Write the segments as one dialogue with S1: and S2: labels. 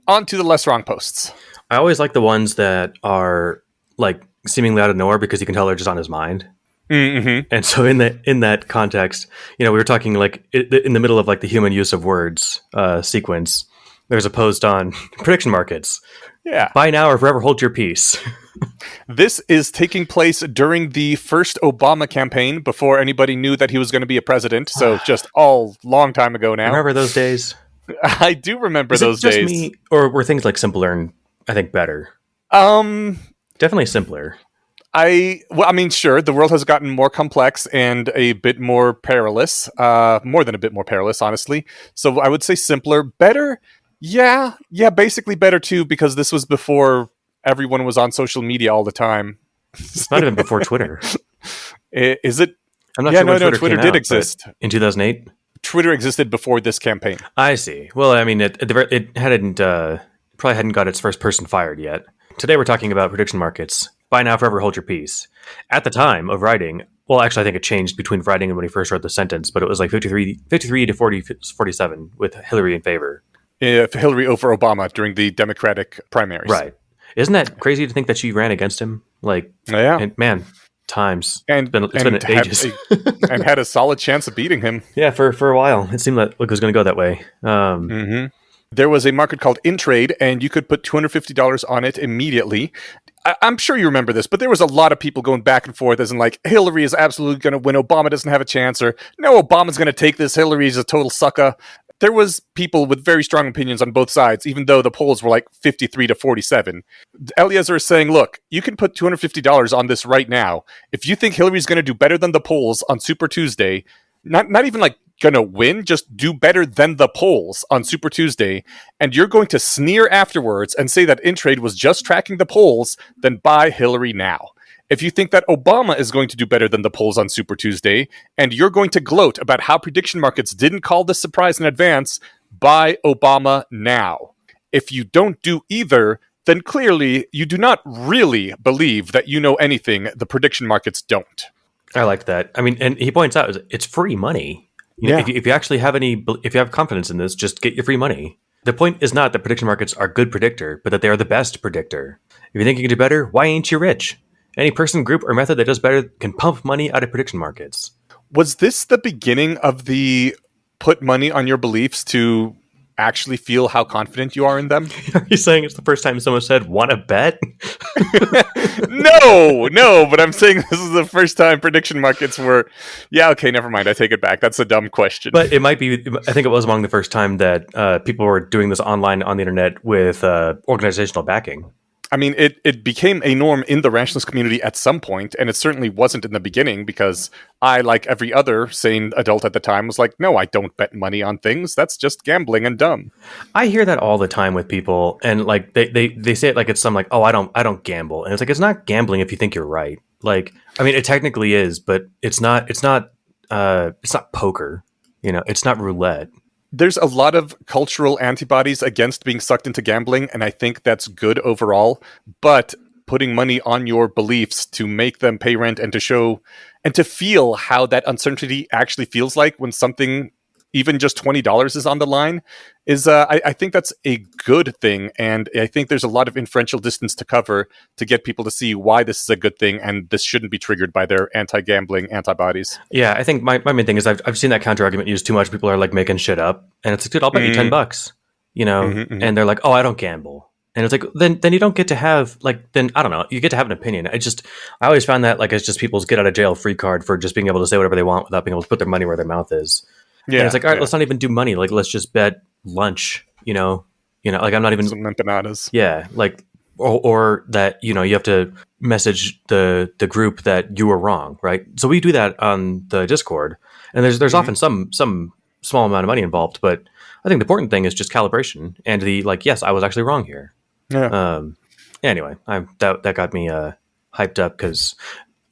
S1: on to the LessWrong posts.
S2: I always like the ones that are like seemingly out of nowhere because you can tell they're just on his mind.
S1: Mm-hmm.
S2: And so in that context, we were talking like in the middle of like the human use of words sequence. There's a post on prediction markets.
S1: Yeah.
S2: Buy now or forever hold your peace.
S1: This is taking place during the first Obama campaign before anybody knew that he was going to be a president. So just all long time ago now.
S2: Remember those days?
S1: I do remember those
S2: just
S1: days.
S2: Me, or were things like simpler and I think better? Definitely simpler.
S1: Sure, the world has gotten more complex and a bit more perilous, more than a bit more perilous, honestly. So I would say simpler. Better? Yeah, basically better too, because this was before everyone was on social media all the time.
S2: It's not even before Twitter.
S1: Is it?
S2: I'm not sure when
S1: Twitter did exist.
S2: In 2008?
S1: Twitter existed before this campaign.
S2: I see. Well, I mean, it probably hadn't got its first person fired yet. Today we're talking about prediction markets. Buy now, forever hold your peace. At the time of writing, well, actually, I think it changed between writing and when he first wrote the sentence, but it was like 53 to 47 with Hillary in favor.
S1: Hillary over Obama during the Democratic primaries.
S2: Right. Isn't that crazy to think that she ran against him? Like,
S1: yeah.
S2: And, man, times.
S1: It's been ages. And had a solid chance of beating him.
S2: Yeah, for a while. It seemed like it was going to go that way.
S1: There was a market called InTrade, and you could put $250 on it immediately. I'm sure you remember this, but there was a lot of people going back and forth as in like, Hillary is absolutely going to win, Obama doesn't have a chance, or no, Obama's going to take this, Hillary's a total sucker. There was people with very strong opinions on both sides, even though the polls were like 53 to 47. Eliezer is saying, look, you can put $250 on this right now. If you think Hillary's going to do better than the polls on Super Tuesday, not even like going to win, just do better than the polls on Super Tuesday, and you're going to sneer afterwards and say that InTrade was just tracking the polls, then buy Hillary now. If you think that Obama is going to do better than the polls on Super Tuesday, and you're going to gloat about how prediction markets didn't call this surprise in advance, buy Obama now. If you don't do either, then clearly you do not really believe that you know anything the prediction markets don't.
S2: I like that. I mean, and he points out it's free money. If you actually have if you have confidence in this, just get your free money. The point is not that prediction markets are a good predictor, but that they are the best predictor. If you think you can do better, why ain't you rich? Any person, group, or method that does better can pump money out of prediction markets.
S1: Was this the beginning of the put money on your beliefs to actually feel how confident you are in them?
S2: Are you saying it's the first time someone said, want to bet?
S1: No, but I'm saying this is the first time prediction markets were... Yeah, okay, never mind. I take it back. That's a dumb question.
S2: But it might be... I think it was among the first time that people were doing this online on the internet with organizational backing.
S1: I mean, it became a norm in the rationalist community at some point, and it certainly wasn't in the beginning, because I, like every other sane adult at the time, was like, no, I don't bet money on things. That's just gambling and dumb.
S2: I hear that all the time with people, and like they say it like it's some like, oh, I don't gamble. And it's like, it's not gambling if you think you're right. Like, I mean, it technically is, but it's not poker. It's not roulette.
S1: There's a lot of cultural antibodies against being sucked into gambling, and I think that's good overall. But putting money on your beliefs to make them pay rent and to show and to feel how that uncertainty actually feels like when something, even just $20 is on the line, is I think that's a good thing. And I think there's a lot of inferential distance to cover to get people to see why this is a good thing and this shouldn't be triggered by their anti-gambling antibodies.
S2: Yeah, I think my main thing is I've seen that counter argument used too much. People are like making shit up, and it's like, dude, I'll bet you $10, and they're like, oh, I don't gamble. And it's like, then you don't get to have I don't know, you get to have an opinion. I always found that like it's just people's get out of jail free card for just being able to say whatever they want without being able to put their money where their mouth is. Yeah, and it's like, all right, let's not even do money. Like, let's just bet lunch. Like I'm not even
S1: some empanadas.
S2: Yeah, like or that you have to message the group that you were wrong, right? So we do that on the Discord, and there's often some small amount of money involved, but I think the important thing is just calibration and the like. Yes, I was actually wrong here. Yeah. Anyway, that got me hyped up because,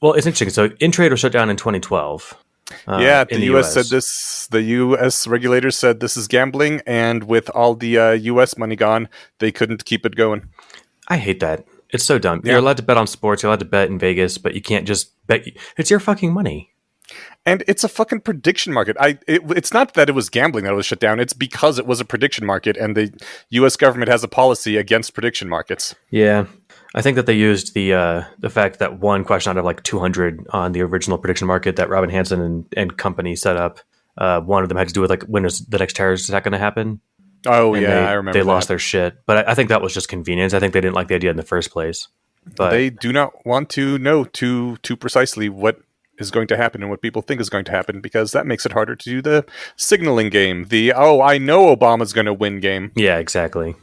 S2: well, it's interesting. So InTrade was shut down in 2012.
S1: The U.S. said this. The U.S. regulators said this is gambling, and with all the U.S. money gone, they couldn't keep it going.
S2: I hate that. It's so dumb. Yeah. You're allowed to bet on sports. You're allowed to bet in Vegas, but you can't just bet. It's your fucking money.
S1: And it's a fucking prediction market. It's not that it was gambling that it was shut down. It's because it was a prediction market, and the U.S. government has a policy against prediction markets.
S2: Yeah. I think that they used the fact that one question out of like 200 on the original prediction market that Robin Hanson and company set up, one of them had to do with like when is the next terrorist attack going to happen?
S1: Oh,
S2: And
S1: I remember
S2: they
S1: that.
S2: lost their shit. But I think that was just convenience. I think they didn't like the idea in the first place. But
S1: They do not want to know too precisely what is going to happen and what people think is going to happen, because that makes it harder to do the signaling game. The, I know Obama's going to win game.
S2: yeah, exactly.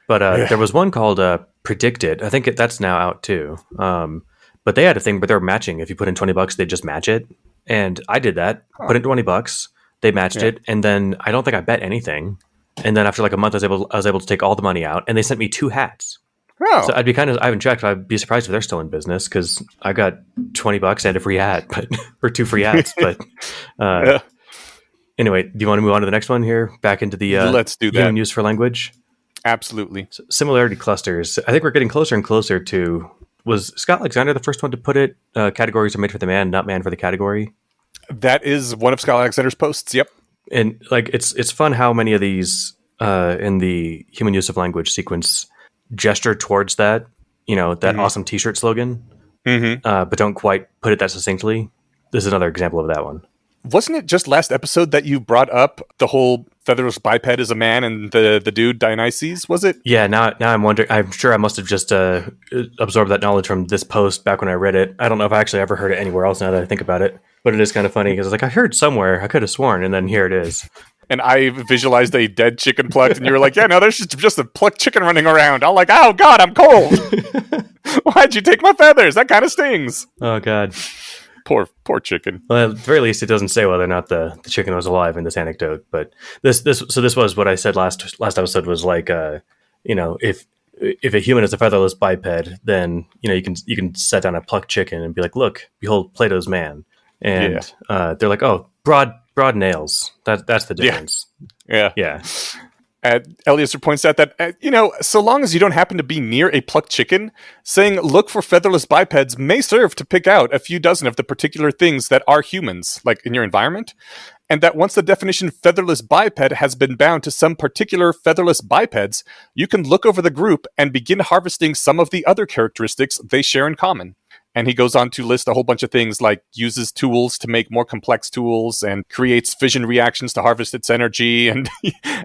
S2: But there was one called Predicted. I think that's now out too. But they had a thing, but they're matching. If you put in $20, they just match it. And I did that. Put in $20, they matched it, and then I don't think I bet anything. And then after like a month, I was able to take all the money out, and they sent me 2 hats.
S1: Oh.
S2: So I haven't checked, but I'd be surprised if they're still in business, because I got $20 and a free hat, but or 2 free hats. But anyway, do you want to move on to the next one here? Back into the
S1: Let's do that.
S2: human use for language.
S1: Absolutely.
S2: So, similarity clusters. I think we're getting closer and closer to. Was Scott Alexander the first one to put it? Categories are made for the man, not man for the category.
S1: That is one of Scott Alexander's posts. Yep.
S2: And like it's fun how many of these in the human use of language sequence gesture towards that, that awesome T-shirt slogan, but don't quite put it that succinctly. This is another example of that one.
S1: Wasn't it just last episode that you brought up the whole featherless biped is a man and the dude Dionysus? Was it?
S2: Yeah. Now I'm wondering. I'm sure I must have just absorbed that knowledge from this post back when I read it. I don't know if I actually ever heard it anywhere else. Now that I think about it, but it is kind of funny because I heard somewhere. I could have sworn, and then here it is.
S1: And I visualized a dead chicken plucked, and you were like, "Yeah, no, there's just a plucked chicken running around." I'm like, "Oh God, I'm cold. Why'd you take my feathers? That kind of stings."
S2: Oh God.
S1: Poor chicken.
S2: Well, at the very least, it doesn't say whether or not the chicken was alive in this anecdote. But this was what I said last episode was like, if a human is a featherless biped, then you can set down a plucked chicken and be like, look, behold, Plato's man, and they're like, oh, broad nails. That's the difference.
S1: Yeah. Eliezer points out that, so long as you don't happen to be near a plucked chicken, saying look for featherless bipeds may serve to pick out a few dozen of the particular things that are humans, like in your environment, and that once the definition featherless biped has been bound to some particular featherless bipeds, you can look over the group and begin harvesting some of the other characteristics they share in common. And he goes on to list a whole bunch of things like uses tools to make more complex tools and creates fission reactions to harvest its energy and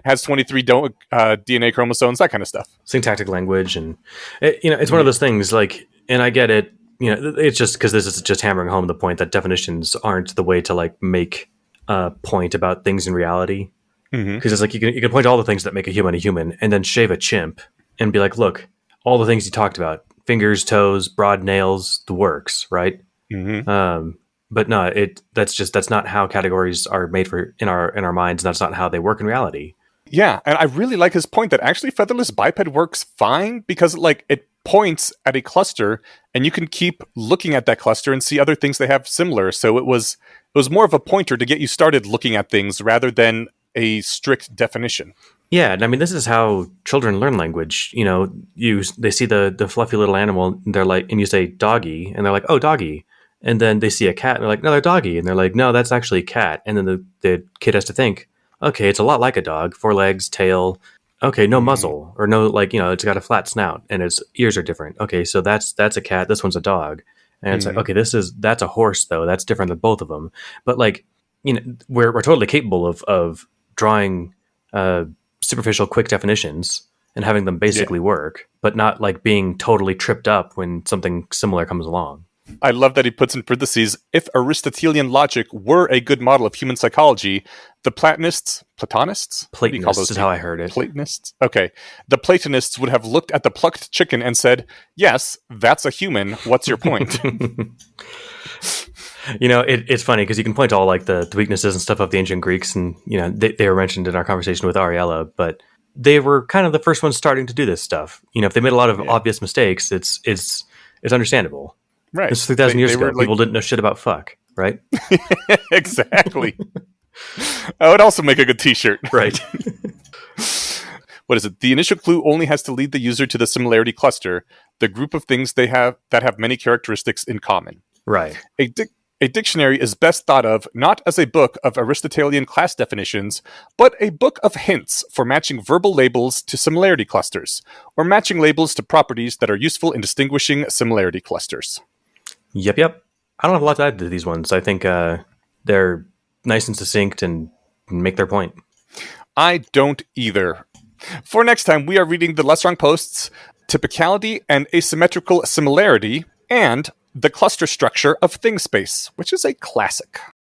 S1: has 23 DNA chromosomes, that kind of stuff.
S2: Syntactic language. And, it's one of those things like, and I get it, it's just because this is just hammering home the point that definitions aren't the way to like make a point about things in reality. Because it's like you can point to all the things that make a human and then shave a chimp and be like, look, all the things you talked about. Fingers, toes, broad nails, the works, right? But no, that's not how categories are made for in our minds, and that's not how they work in reality.
S1: Yeah, and I really like his point that actually featherless biped works fine because it points at a cluster, and you can keep looking at that cluster and see other things they have similar. So it was more of a pointer to get you started looking at things rather than a strict definition.
S2: Yeah, and I mean, this is how children learn language. They see the fluffy little animal, and they're like, and you say doggy, and they're like, oh, doggy. And then they see a cat, and they're like, no, they're doggy. And they're like, no, that's actually a cat. And then the kid has to think, okay, it's a lot like a dog, 4 legs, tail. Okay, no muzzle, or no, it's got a flat snout, and its ears are different. Okay, so that's a cat, this one's a dog. And it's like, okay, that's a horse, though. That's different than both of them. But we're totally capable of drawing superficial, quick definitions and having them basically work, but not like being totally tripped up when something similar comes along.
S1: I love that he puts in parentheses, if Aristotelian logic were a good model of human psychology, the Platonists
S2: is how I heard it.
S1: Platonists? Okay. The Platonists would have looked at the plucked chicken and said, yes, that's a human. What's your point?
S2: It's funny because you can point to all like the weaknesses and stuff of the ancient Greeks, and they were mentioned in our conversation with Ariella, but they were kind of the first ones starting to do this stuff. If they made a lot of obvious mistakes, it's understandable.
S1: Right.
S2: It's 3,000 years ago. People didn't know shit about fuck, right?
S1: Exactly. I would also make a good t-shirt.
S2: Right.
S1: What is it? The initial clue only has to lead the user to the similarity cluster, the group of things they have that have many characteristics in common.
S2: Right.
S1: A dictionary is best thought of not as a book of Aristotelian class definitions, but a book of hints for matching verbal labels to similarity clusters, or matching labels to properties that are useful in distinguishing similarity clusters.
S2: Yep. I don't have a lot to add to these ones. I think they're nice and succinct and make their point.
S1: I don't either. For next time, we are reading the LessWrong posts, Typicality and Asymmetrical Similarity, and the cluster structure of Thingspace, which is a classic.